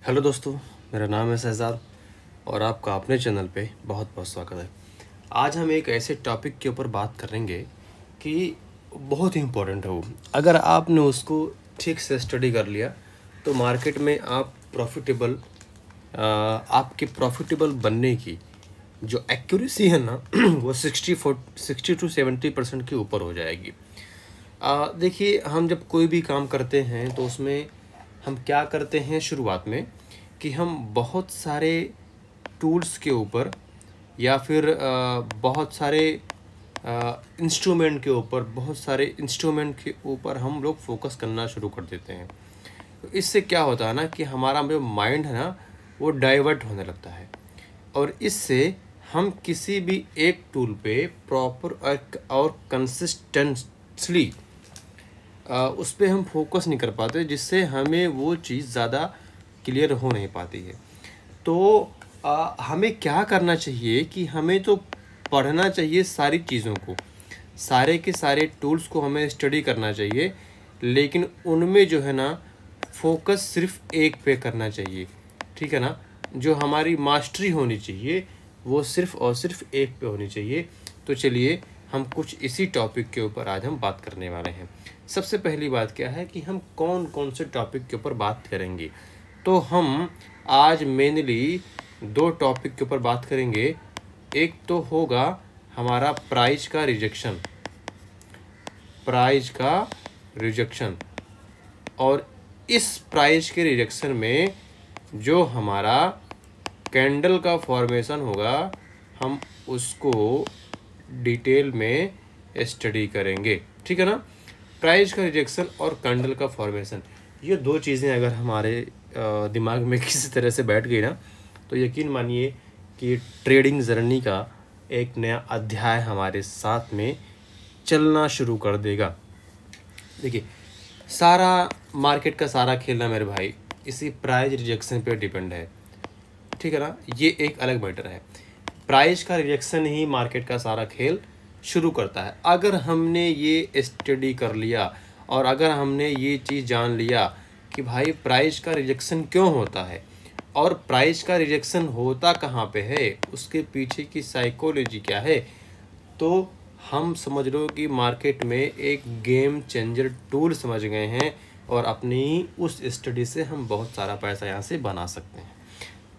Hello दोस्तों, मेरा नाम है शहजाद और आपका अपने चैनल पे बहुत बहुत स्वागत है। आज हम एक ऐसे टॉपिक के ऊपर बात करेंगे कि बहुत ही इम्पोर्टेंट है वो। अगर आपने उसको ठीक से स्टडी कर लिया तो मार्केट में आप आपके प्रॉफिटेबल बनने की जो एक्यूरेसी है ना वो 60 to 70% के ऊपर हो जाएगी। देखिए, हम जब कोई भी काम करते हैं तो उसमें हम क्या करते हैं शुरुआत में कि हम बहुत सारे टूल्स के ऊपर या फिर बहुत सारे इंस्ट्रूमेंट के ऊपर हम लोग फोकस करना शुरू कर देते हैं। तो इससे क्या होता है ना कि हमारा जो माइंड है ना वो डाइवर्ट होने लगता है और इससे हम किसी भी एक टूल पे प्रॉपर और कंसिस्टेंटली उस पर हम फोकस नहीं कर पाते, जिससे हमें वो चीज़ ज़्यादा क्लियर हो नहीं पाती है। तो हमें क्या करना चाहिए कि हमें तो पढ़ना चाहिए सारी चीज़ों को, सारे के सारे टूल्स को हमें स्टडी करना चाहिए, लेकिन उनमें जो है ना फोकस सिर्फ एक पे करना चाहिए। ठीक है ना, जो हमारी मास्टरी होनी चाहिए वो सिर्फ और सिर्फ एक पे होनी चाहिए। तो चलिए हम कुछ इसी टॉपिक के ऊपर आज हम बात करने वाले हैं। सबसे पहली बात क्या है कि हम कौन कौन से टॉपिक के ऊपर बात करेंगे। तो हम आज मेनली दो टॉपिक के ऊपर बात करेंगे। एक तो होगा हमारा प्राइस का रिजेक्शन, और इस प्राइस के रिजेक्शन में जो हमारा कैंडल का फॉर्मेशन होगा हम उसको डिटेल में स्टडी करेंगे। ठीक है ना, प्राइस का रिजेक्शन और कैंडल का फॉर्मेशन, ये दो चीज़ें अगर हमारे दिमाग में किसी तरह से बैठ गई ना तो यकीन मानिए कि ट्रेडिंग जर्नी का एक नया अध्याय हमारे साथ में चलना शुरू कर देगा। देखिए, सारा मार्केट का सारा खेलना मेरे भाई इसी प्राइस रिजेक्शन पे डिपेंड है। ठीक है ना, ये एक अलग मैटर है। प्राइस का रिजेक्शन ही मार्केट का सारा खेल शुरू करता है। अगर हमने ये स्टडी कर लिया और अगर हमने ये चीज़ जान लिया कि भाई प्राइस का रिजेक्शन क्यों होता है और प्राइस का रिजेक्शन होता कहाँ पे है, उसके पीछे की साइकोलॉजी क्या है, तो हम समझ लो कि मार्केट में एक गेम चेंजर टूल समझ गए हैं और अपनी उस स्टडी से हम बहुत सारा पैसा यहाँ से बना सकते हैं।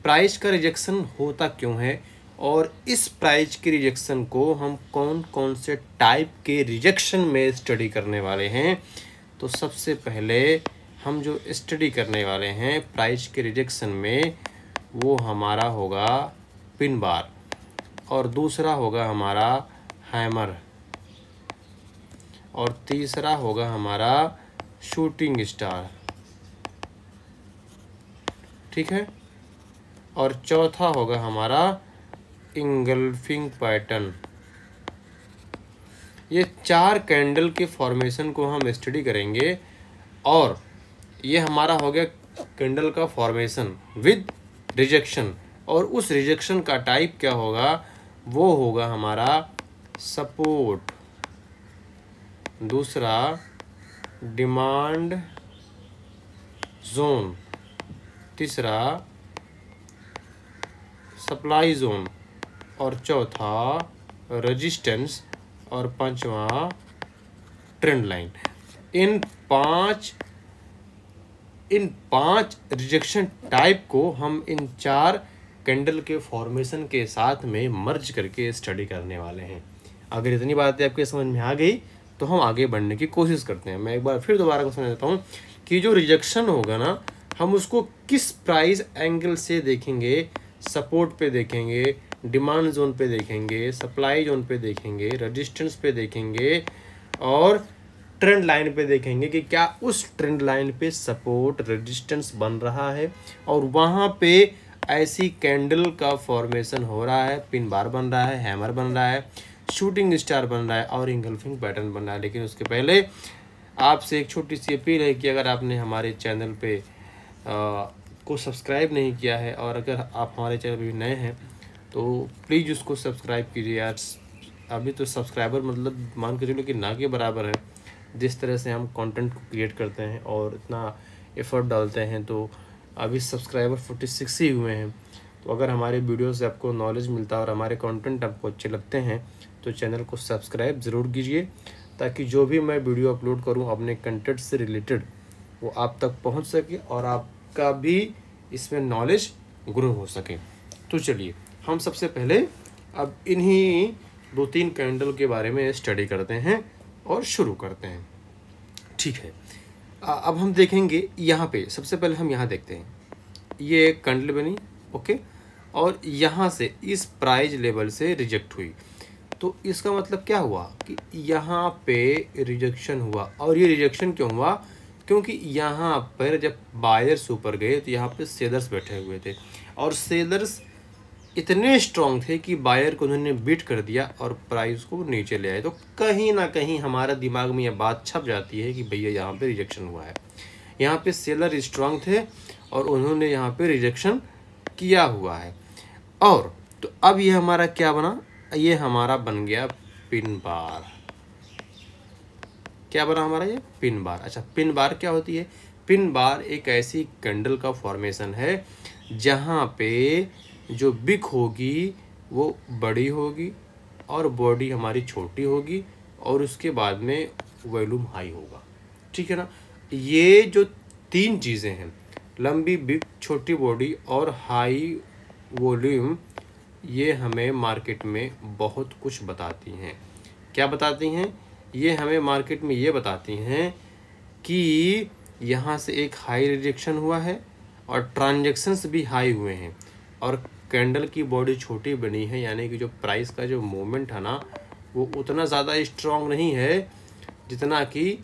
प्राइस का रिजेक्शन होता क्यों है और इस प्राइस के रिजेक्शन को हम कौन कौन से टाइप के रिजेक्शन में स्टडी करने वाले हैं। तो सबसे पहले हम जो स्टडी करने वाले हैं प्राइस के रिजेक्शन में वो हमारा होगा पिन बार और दूसरा होगा हमारा हैमर और तीसरा होगा हमारा शूटिंग स्टार। ठीक है, और चौथा होगा हमारा इंगल्फिंग पैटर्न। ये चार कैंडल के फॉर्मेशन को हम स्टडी करेंगे और ये हमारा हो गया कैंडल का फॉर्मेशन विद रिजेक्शन, और उस रिजेक्शन का टाइप क्या होगा, वो होगा हमारा सपोर्ट, दूसरा डिमांड जोन, तीसरा सप्लाई जोन और चौथा रेजिस्टेंस और पांचवा ट्रेंड लाइन। इन पांच रिजेक्शन टाइप को हम इन चार कैंडल के फॉर्मेशन के साथ में मर्ज करके स्टडी करने वाले हैं। अगर इतनी बातें आपके समझ में आ गई तो हम आगे बढ़ने की कोशिश करते हैं। मैं एक बार फिर दोबारा को समझ देता हूँ कि जो रिजेक्शन होगा ना हम उसको किस प्राइस एंगल से देखेंगे। सपोर्ट पे देखेंगे, डिमांड जोन पे देखेंगे, सप्लाई जोन पे देखेंगे, रेजिस्टेंस पे देखेंगे और ट्रेंड लाइन पे देखेंगे कि क्या उस ट्रेंड लाइन पे सपोर्ट रेजिस्टेंस बन रहा है और वहाँ पे ऐसी कैंडल का फॉर्मेशन हो रहा है, पिन बार बन रहा है, हैमर बन रहा है, शूटिंग स्टार बन रहा है और इंगल्फिंग पैटर्न बन रहा है। लेकिन उसके पहले आपसे एक छोटी सी अपील है कि अगर आपने हमारे चैनल पे को सब्सक्राइब नहीं किया है और अगर आप हमारे चैनल पे नए हैं तो प्लीज़ उसको सब्सक्राइब कीजिए यार। अभी तो सब्सक्राइबर मतलब मान के चलो कि ना के बराबर है। जिस तरह से हम कंटेंट को क्रिएट करते हैं और इतना एफर्ट डालते हैं तो अभी सब्सक्राइबर 46 ही हुए हैं। तो अगर हमारे वीडियो से आपको नॉलेज मिलता है और हमारे कंटेंट आपको अच्छे लगते हैं तो चैनल को सब्सक्राइब ज़रूर कीजिए, ताकि जो भी मैं वीडियो अपलोड करूं अपने कंटेंट से रिलेटेड वो आप तक पहुंच सके और आपका भी इसमें नॉलेज ग्रो हो सके। तो चलिए हम सबसे पहले अब इन्हीं 2-3 कैंडल के बारे में स्टडी करते हैं और शुरू करते हैं। ठीक है, अब हम देखेंगे यहाँ पे। सबसे पहले हम यहाँ देखते हैं, ये एक कैंडल बनी, ओके, और यहाँ से इस प्राइस लेवल से रिजेक्ट हुई। तो इसका मतलब क्या हुआ कि यहाँ पे रिजेक्शन हुआ। और ये रिजेक्शन क्यों हुआ? क्योंकि यहाँ पर जब बायर्स ऊपर गए तो यहाँ पे सेलर्स बैठे हुए थे, और सेलर्स इतने स्ट्रॉन्ग थे कि बायर को उन्होंने बीट कर दिया और प्राइस को नीचे ले आए। तो कहीं ना कहीं हमारा दिमाग में यह बात छप जाती है कि भैया यहाँ पे रिजेक्शन हुआ है। यहाँ पे सेलर स्ट्रॉन्ग थे और उन्होंने यहाँ पे रिजेक्शन किया हुआ है। और तो अब ये हमारा क्या बना? ये हमारा बन गया पिन बार। क्या बना हमारा? ये पिन बार। अच्छा, पिन बार क्या होती है? पिन बार एक ऐसी कैंडल का फॉर्मेशन है जहाँ पे जो विक होगी वो बड़ी होगी और बॉडी हमारी छोटी होगी और उसके बाद में वॉल्यूम हाई होगा। ठीक है ना? ये जो 3 चीज़ें हैं, लंबी विक, छोटी बॉडी और हाई वॉल्यूम, ये हमें मार्केट में बहुत कुछ बताती हैं। क्या बताती हैं? ये हमें मार्केट में ये बताती हैं कि यहाँ से एक हाई रिजेक्शन हुआ है और ट्रांजैक्शंस भी हाई हुए हैं और कैंडल की बॉडी छोटी बनी है, यानी कि जो प्राइस का जो मूवमेंट है ना वो उतना ज़्यादा स्ट्रॉन्ग नहीं है जितना कि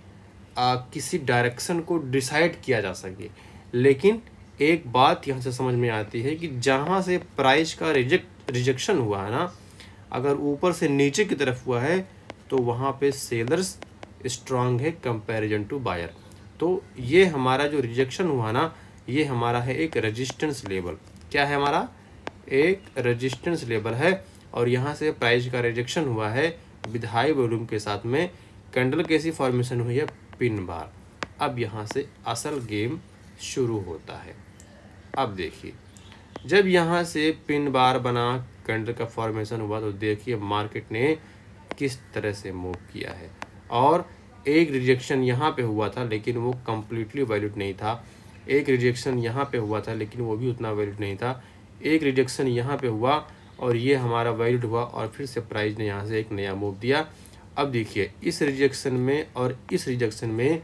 किसी डायरेक्शन को डिसाइड किया जा सके। लेकिन एक बात यहाँ से समझ में आती है कि जहाँ से प्राइस का रिजेक्शन हुआ है ना, अगर ऊपर से नीचे की तरफ हुआ है तो वहाँ पे सेलर्स स्ट्रांग है कंपैरिजन टू बायर। तो ये हमारा जो रिजेक्शन हुआ ना, ये हमारा है एक रेजिस्टेंस लेवल। क्या है हमारा? एक रेजिस्टेंस लेवल है। और यहाँ से प्राइस का रिजेक्शन हुआ है विद हाई वॉल्यूम के साथ में। कैंडल कैसी फॉर्मेशन हुई है? Pin bar. अब यहाँ से असल गेम शुरू होता है। अब देखिए, जब यहाँ से पिन बार बना, कैंडल का फॉर्मेशन हुआ, तो देखिए मार्केट ने किस तरह से मूव किया है। और एक रिजेक्शन यहाँ पे हुआ था लेकिन वो कम्प्लीटली वैलिड नहीं था। एक रिजेक्शन यहाँ पे हुआ था लेकिन वो भी उतना वैलिड नहीं था। एक रिजेक्शन यहाँ पे हुआ और ये हमारा वैलिड हुआ और फिर से प्राइस ने यहाँ से एक नया मूव दिया। अब देखिए इस रिजेक्शन में और इस रिजेक्शन में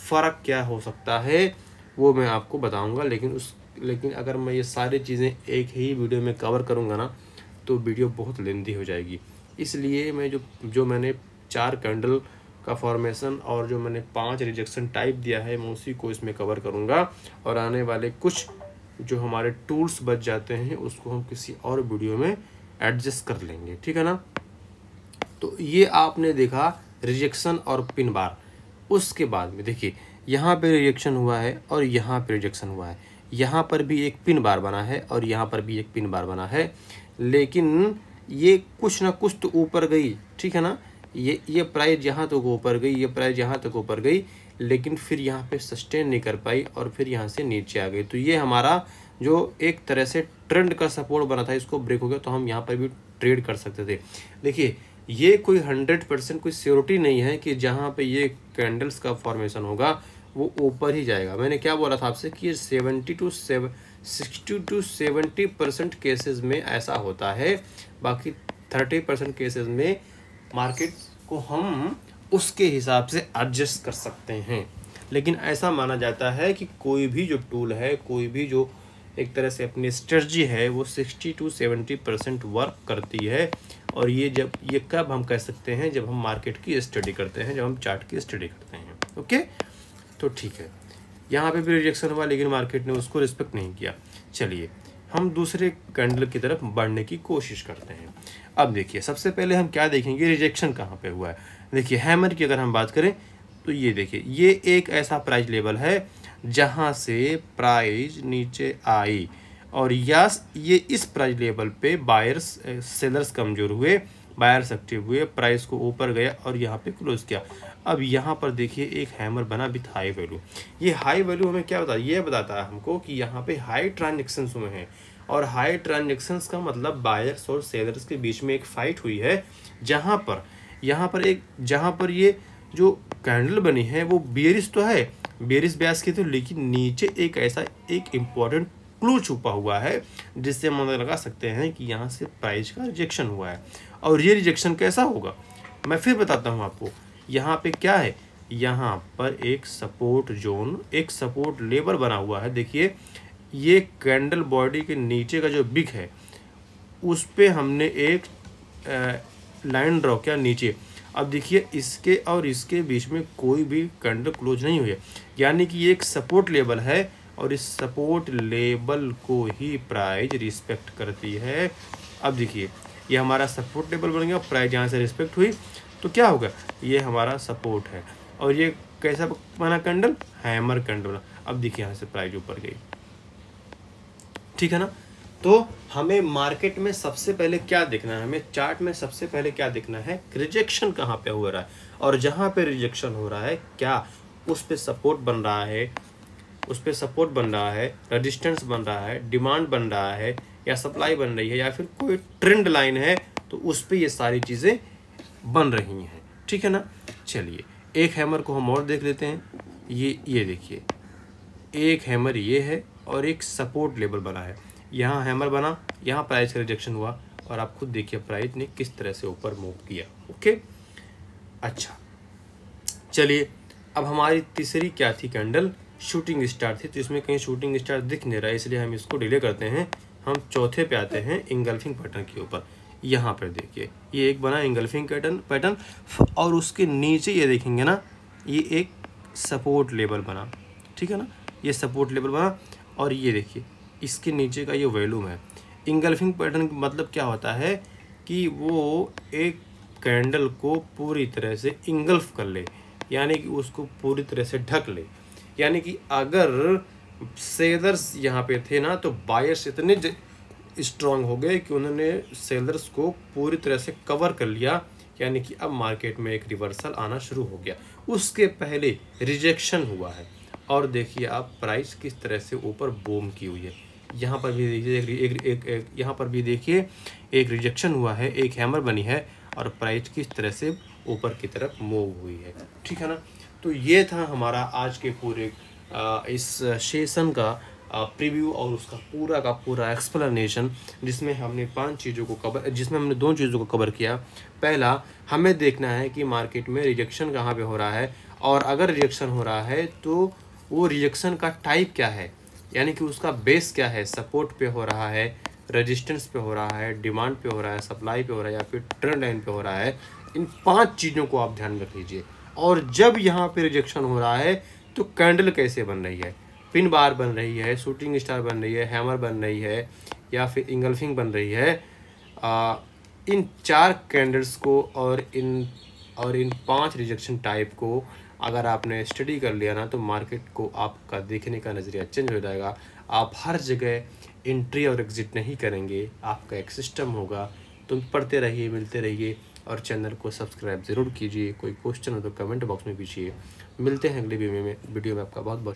फ़र्क क्या हो सकता है वो मैं आपको बताऊंगा। लेकिन अगर मैं ये सारी चीज़ें एक ही वीडियो में कवर करूंगा ना तो वीडियो बहुत लेंदी हो जाएगी। इसलिए मैं जो मैंने 4 कैंडल का फॉर्मेशन और जो मैंने 5 रिजेक्शन टाइप दिया है मैं उसी को इसमें कवर करूंगा। और आने वाले कुछ जो हमारे टूल्स बच जाते हैं उसको हम किसी और वीडियो में एडजस्ट कर लेंगे। ठीक है ना? तो ये आपने देखा रिजेक्शन और पिन बार। उसके बाद में देखिए यहाँ पे रिजेक्शन हुआ है और यहाँ पे रिजेक्शन हुआ है। यहाँ पर भी एक पिन बार बना है और यहाँ पर भी एक पिन बार बना है, लेकिन ये कुछ ना कुछ तो ऊपर गई। ठीक है ना? ये प्राइस यहाँ तक ऊपर गई, ये प्राइस यहाँ तक ऊपर गई, लेकिन फिर यहाँ पे सस्टेन नहीं कर पाई और फिर यहाँ से नीचे आ गई। तो ये हमारा जो एक तरह से ट्रेंड का सपोर्ट बना था इसको ब्रेक हो गया, तो हम यहाँ पर भी ट्रेड कर सकते थे। देखिए ये कोई 100% कोई श्योरिटी नहीं है कि जहाँ पे ये कैंडल्स का फॉर्मेशन होगा वो ऊपर ही जाएगा। मैंने क्या बोला था आपसे कि 60 to 70% केसेस में ऐसा होता है, बाकी 30% केसेस में मार्केट को हम उसके हिसाब से एडजस्ट कर सकते हैं। लेकिन ऐसा माना जाता है कि कोई भी जो टूल है, कोई भी जो एक तरह से अपनी स्ट्रेटजी है वो 60 to 70% वर्क करती है। और ये कब हम कह सकते हैं? जब हम मार्केट की स्टडी करते हैं, जब हम चार्ट की स्टडी करते हैं। ओके, तो ठीक है, यहाँ पे भी रिजेक्शन हुआ लेकिन मार्केट ने उसको रिस्पेक्ट नहीं किया। चलिए हम दूसरे कैंडल की तरफ बढ़ने की कोशिश करते हैं। अब देखिए सबसे पहले हम क्या देखेंगे, रिजेक्शन कहाँ पे हुआ है। देखिए हैमर की अगर हम बात करें तो ये देखिए ये एक ऐसा प्राइस लेवल है जहाँ से प्राइस नीचे आई और यस ये इस प्राइस लेवल पे बायर्स सेलर्स कमज़ोर हुए, बायर्स एक्टिव हुए, प्राइस को ऊपर गया और यहाँ पे क्लोज किया। अब यहाँ पर देखिए एक हैमर बना विथ हाई वैल्यू। ये हाई वैल्यू हमें क्या बताता है, ये बताता है हमको कि यहाँ पे हाई ट्रांजेक्शन्स हुए हैं, और हाई ट्रांजेक्शन्स का मतलब बायर्स और सेलर्स के बीच में एक फाइट हुई है, जहाँ पर ये जो कैंडल बनी है वो बेयरिश तो है, बेयरिश ब्याज की, तो लेकिन नीचे एक ऐसा एक इम्पॉर्टेंट क्लू छुपा हुआ है जिससे हम लगा सकते हैं कि यहाँ से प्राइस का रिजेक्शन हुआ है। और ये रिजेक्शन कैसा होगा मैं फिर बताता हूँ आपको। यहाँ पे क्या है, यहाँ पर एक सपोर्ट जोन, एक सपोर्ट लेवल बना हुआ है। देखिए ये कैंडल बॉडी के नीचे का जो बिग है उस पे हमने एक लाइन ड्रॉ किया नीचे। अब देखिए इसके और इसके बीच में कोई भी कैंडल क्लोज नहीं हुई है, यानी कि ये एक सपोर्ट लेवल है और इस सपोर्ट लेवल को ही प्राइस रिस्पेक्ट करती है। अब देखिए ये हमारा सपोर्ट लेवल बन गया, प्राइस यहाँ से रिस्पेक्ट हुई तो क्या होगा, ये हमारा सपोर्ट है और ये कैसा बना कैंडल, हैमर कैंडल बना। अब देखिए यहाँ से प्राइस ऊपर गई, ठीक है ना। तो हमें मार्केट में सबसे पहले क्या देखना है, हमें चार्ट में सबसे पहले क्या देखना है, रिजेक्शन कहाँ पे हो रहा है, और जहाँ पे रिजेक्शन हो रहा है क्या उस पे सपोर्ट बन रहा है, उस पे सपोर्ट बन रहा है, रेजिस्टेंस बन रहा है, डिमांड बन रहा है, या सप्लाई बन रही है, या फिर कोई ट्रेंड लाइन है, तो उस पे ये सारी चीज़ें बन रही हैं, ठीक है ना। चलिए एक हैमर को हम और देख लेते हैं। ये देखिए एक हैमर ये है और एक सपोर्ट लेवल बना है, यहाँ हैमर बना, यहाँ प्राइस का रिजेक्शन हुआ और आप खुद देखिए प्राइस ने किस तरह से ऊपर मूव किया। ओके अच्छा चलिए अब हमारी तीसरी क्या थी कैंडल, शूटिंग स्टार थी, तो इसमें कहीं शूटिंग स्टार दिख नहीं रहा है इसलिए हम इसको डिले करते हैं। हम चौथे पे आते हैं इंगल्फिंग पैटर्न के ऊपर। यहाँ पर देखिए ये एक बना इंगल्फिंग पैटर्न और उसके नीचे ये देखेंगे ना ये एक सपोर्ट लेवल बना, ठीक है ना, ये सपोर्ट लेवल बना और ये देखिए इसके नीचे का ये वॉल्यूम है। इंगल्फिंग पैटर्न मतलब क्या होता है कि वो एक कैंडल को पूरी तरह से इंगल्फ कर ले, यानी कि उसको पूरी तरह से ढक ले। यानी कि अगर सेलर्स यहाँ पे थे ना तो बायर्स इतने स्ट्रांग हो गए कि उन्होंने सेलर्स को पूरी तरह से कवर कर लिया, यानी कि अब मार्केट में एक रिवर्सल आना शुरू हो गया। उसके पहले रिजेक्शन हुआ है और देखिए आप प्राइस किस तरह से ऊपर बूम की हुई है। यहाँ पर भी देखिए यहाँ पर भी देखिए एक रिजेक्शन हुआ है, एक हैमर बनी है और प्राइस किस तरह से ऊपर की तरफ मूव हुई है, ठीक है ना। तो ये था हमारा आज के पूरे इस सेशन का प्रीव्यू और उसका पूरा का पूरा एक्सप्लेनेशन, जिसमें हमने जिसमें हमने 2 चीज़ों को कवर किया। पहला हमें देखना है कि मार्केट में रिजेक्शन कहाँ पे हो रहा है, और अगर रिजेक्शन हो रहा है तो वो रिजेक्शन का टाइप क्या है, यानी कि उसका बेस क्या है, सपोर्ट पे हो रहा है, रेजिस्टेंस पे हो रहा है, डिमांड पे हो रहा है, सप्लाई पे हो रहा है, या फिर ट्रेंड लाइन पे हो रहा है। इन 5 चीज़ों को आप ध्यान में रख लीजिए। और जब यहाँ पे रिजेक्शन हो रहा है तो कैंडल कैसे बन रही है, पिन बार बन रही है, शूटिंग स्टार बन रही है, हैमर बन रही है, या फिर इंगल्फिंग बन रही है। इन 4 कैंडल्स को और इन 5 रिजेक्शन टाइप को अगर आपने स्टडी कर लिया ना तो मार्केट को आपका देखने का नज़रिया चेंज हो जाएगा। आप हर जगह एंट्री और एग्जिट नहीं करेंगे, आपका एक सिस्टम होगा। तो पढ़ते रहिए, मिलते रहिए और चैनल को सब्सक्राइब ज़रूर कीजिए। कोई क्वेश्चन हो तो कमेंट बॉक्स में पूछिए। मिलते हैं अगले वीडियो में। आपका बहुत बहुत